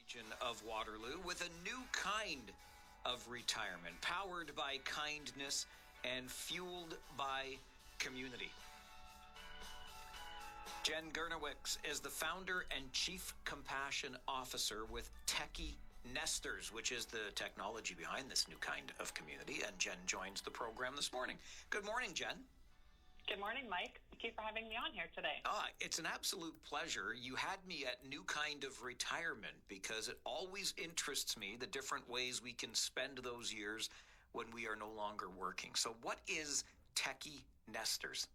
region of Waterloo with a new kind of retirement, powered by kindness and fueled by community. Jen Gernowicz is the founder and chief compassion officer with Techie Nesters, which is the technology behind this new kind of community. And Jen joins the program this morning. Good morning, Jen. Good morning, Mike. Thank you for having me on here today. It's an absolute pleasure. You had me at new kind of retirement because it always interests me the different ways we can spend those years when we are no longer working. So what is Techie Nesters?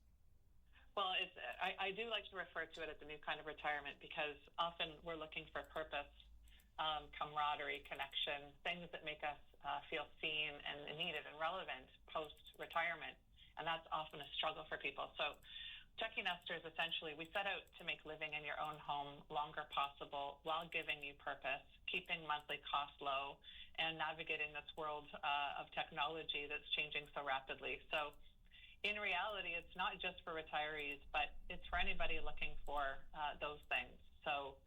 Well, I do like to refer to it as a new kind of retirement because often we're looking for purpose, camaraderie, connection, things that make us feel seen and needed and relevant post-retirement. And that's often a struggle for people. So Techie Nesters, essentially, we set out to make living in your own home longer possible while giving you purpose, keeping monthly costs low, and navigating this world of technology that's changing so rapidly. So in reality, it's not just for retirees, but it's for anybody looking for those things. So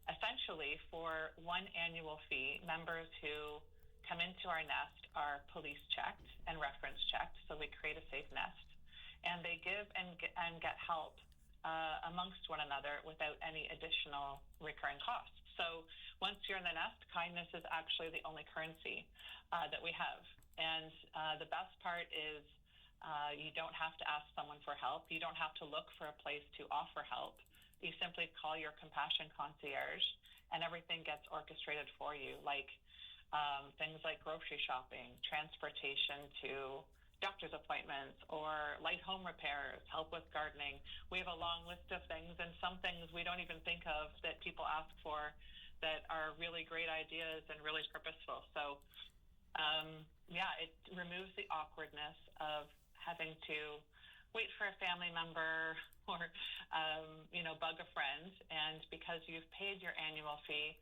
essentially, for one annual fee, members who come into our nest are police checked and reference checked, so we create a safe nest, and they give and get help amongst one another without any additional recurring costs. So once you're in the nest, kindness is actually the only currency that we have. And the best part is you don't have to ask someone for help. You don't have to look for a place to offer help. You simply call your compassion concierge, and everything gets orchestrated for you, like things like grocery shopping, transportation to doctor's appointments, or light home repairs, help with gardening. We have a long list of things, and some things we don't even think of that people ask for that are really great ideas and really purposeful. So, it removes the awkwardness of having to wait for a family member or, bug a friend. And because you've paid your annual fee,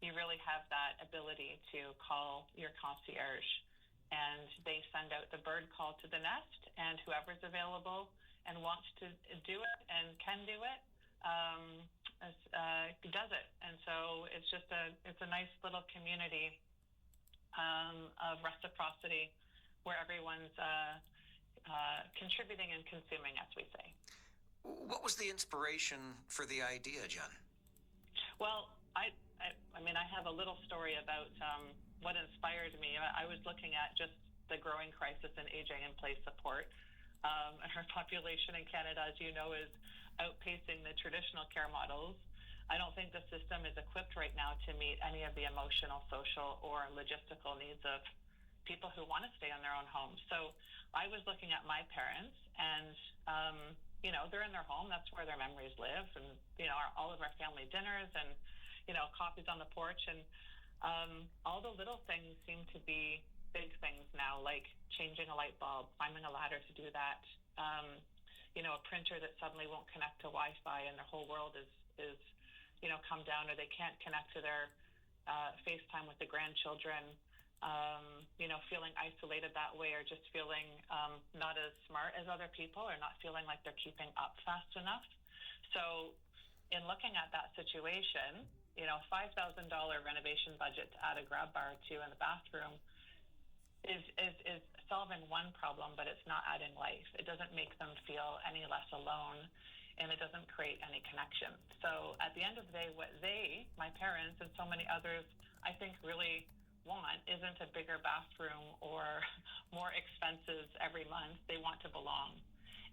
you really have that ability to call your concierge, and they send out the bird call to the nest, and whoever's available and wants to do it and can do it does it. And so it's a nice little community of reciprocity where everyone's contributing and consuming, as we say. What was the inspiration for the idea, Jen? Well, I have a little story about what inspired me. I was looking at just the growing crisis in aging in place support. Our population in Canada, as you know, is outpacing the traditional care models. I don't think the system is equipped right now to meet any of the emotional, social, or logistical needs of people who want to stay in their own homes. So I was looking at my parents, and they're in their home. That's where their memories live, and all of our family dinners and coffees on the porch, and all the little things seem to be big things now, like changing a light bulb, climbing a ladder to do that. A printer that suddenly won't connect to Wi-Fi, and their whole world is come down, or they can't connect to their FaceTime with the grandchildren. Feeling isolated that way, or just feeling not as smart as other people, or not feeling like they're keeping up fast enough. So in looking at that situation, $5,000 renovation budget to add a grab bar or two in the bathroom is solving one problem, but it's not adding life. It doesn't make them feel any less alone, and it doesn't create any connection. So at the end of the day, what my parents, and so many others, I think really want isn't a bigger bathroom or more expenses every month. They want to belong,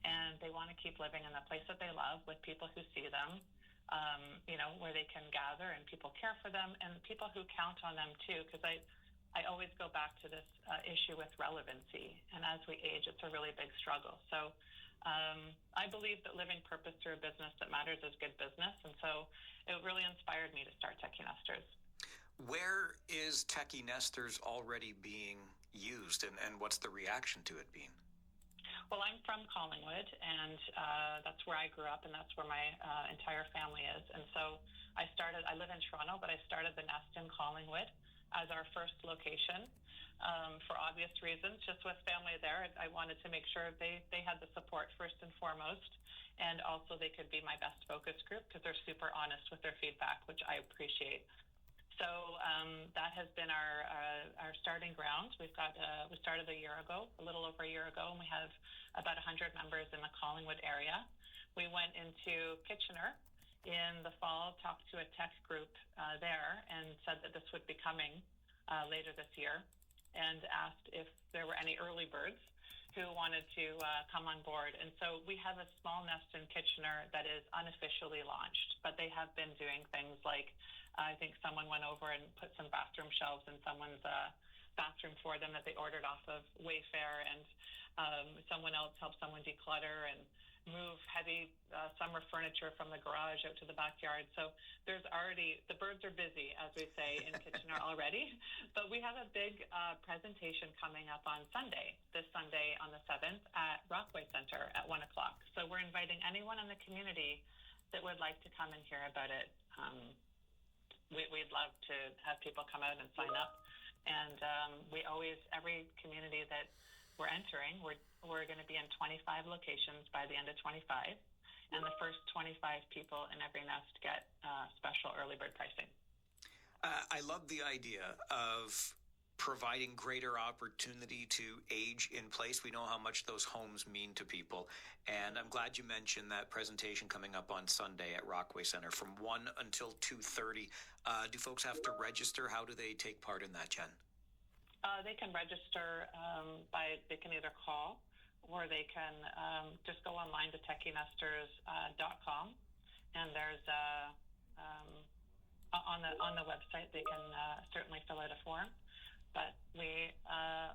and they want to keep living in the place that they love with people who see them, where they can gather and people care for them, and people who count on them too, because I always go back to this issue with relevancy, and as we age, it's a really big struggle. So I believe that living purpose through a business that matters is good business, and so it really inspired me to start Techie Nesters. Where is Techie Nesters already being used, and what's the reaction to it being? Well, I'm from Collingwood, and that's where I grew up, and that's where my entire family is. And so I live in Toronto, but I started the nest in Collingwood as our first location for obvious reasons. Just with family there, I wanted to make sure they had the support first and foremost, and also they could be my best focus group because they're super honest with their feedback, which I appreciate. So that has been our starting ground. We started a year ago, a little over a year ago, and we have about 100 members in the Collingwood area. We went into Kitchener in the fall, talked to a tech group there, and said that this would be coming later this year, and asked if there were any early birds who wanted to come on board. And so we have a small nest in Kitchener that is unofficially launched, but they have been doing things like, I think someone went over and put some bathroom shelves in someone's bathroom for them that they ordered off of Wayfair, and someone else helped someone declutter and move heavy summer furniture from the garage out to the backyard. So there's already, the birds are busy, as we say, in Kitchener already. But we have a big presentation coming up on Sunday, this Sunday on the 7th at Rockway Centre at 1 o'clock. So we're inviting anyone in the community that would like to come and hear about it. We'd love to have people come out and sign up. And we always, every community that we're entering, we're going to be in 25 locations by the end of 25, and the first 25 people in every nest get special early bird pricing. I love the idea of providing greater opportunity to age in place. We know how much those homes mean to people, and I'm glad you mentioned that presentation coming up on Sunday at Rockway Centre from 1 until 2:30. Do folks have to register? How do they take part in that, Jen? They can register they can either call, or they can just go online to techinesters.com, and there's on the website they can certainly fill out a form. But we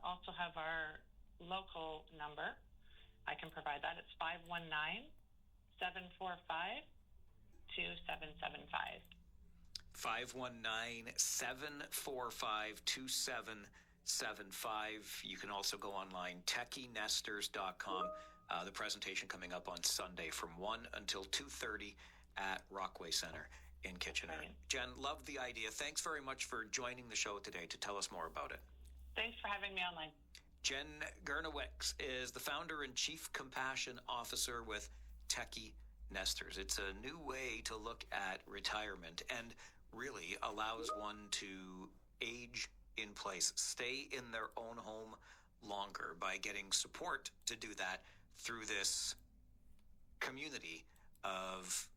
also have our local number. I can provide that. It's 519-745-2775. 519-745-2775. You can also go online, techinesters.com. The presentation coming up on Sunday from 1 until 2:30 at Rockway Centre in Kitchener. Right. Jen, love the idea. Thanks very much for joining the show today to tell us more about it. Thanks for having me online. Jen Gernowicz is the founder and chief compassion officer with Techie Nesters. It's a new way to look at retirement and really allows one to age in place, stay in their own home longer by getting support to do that through this community of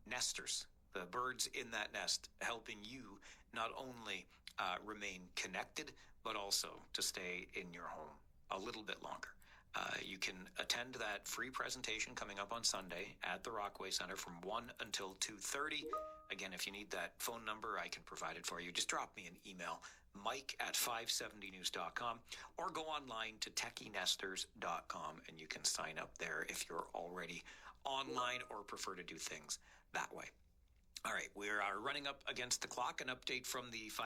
nesters, the birds in that nest, helping you not only remain connected, but also to stay in your home a little bit longer. You can attend that free presentation coming up on Sunday at the Rockway Centre from 1 until 2:30. Again, if you need that phone number, I can provide it for you. Just drop me an email, mike@570news.com, or go online to techinesters.com, and you can sign up there if you're already online or prefer to do things that way. All right, we are running up against the clock. An update from the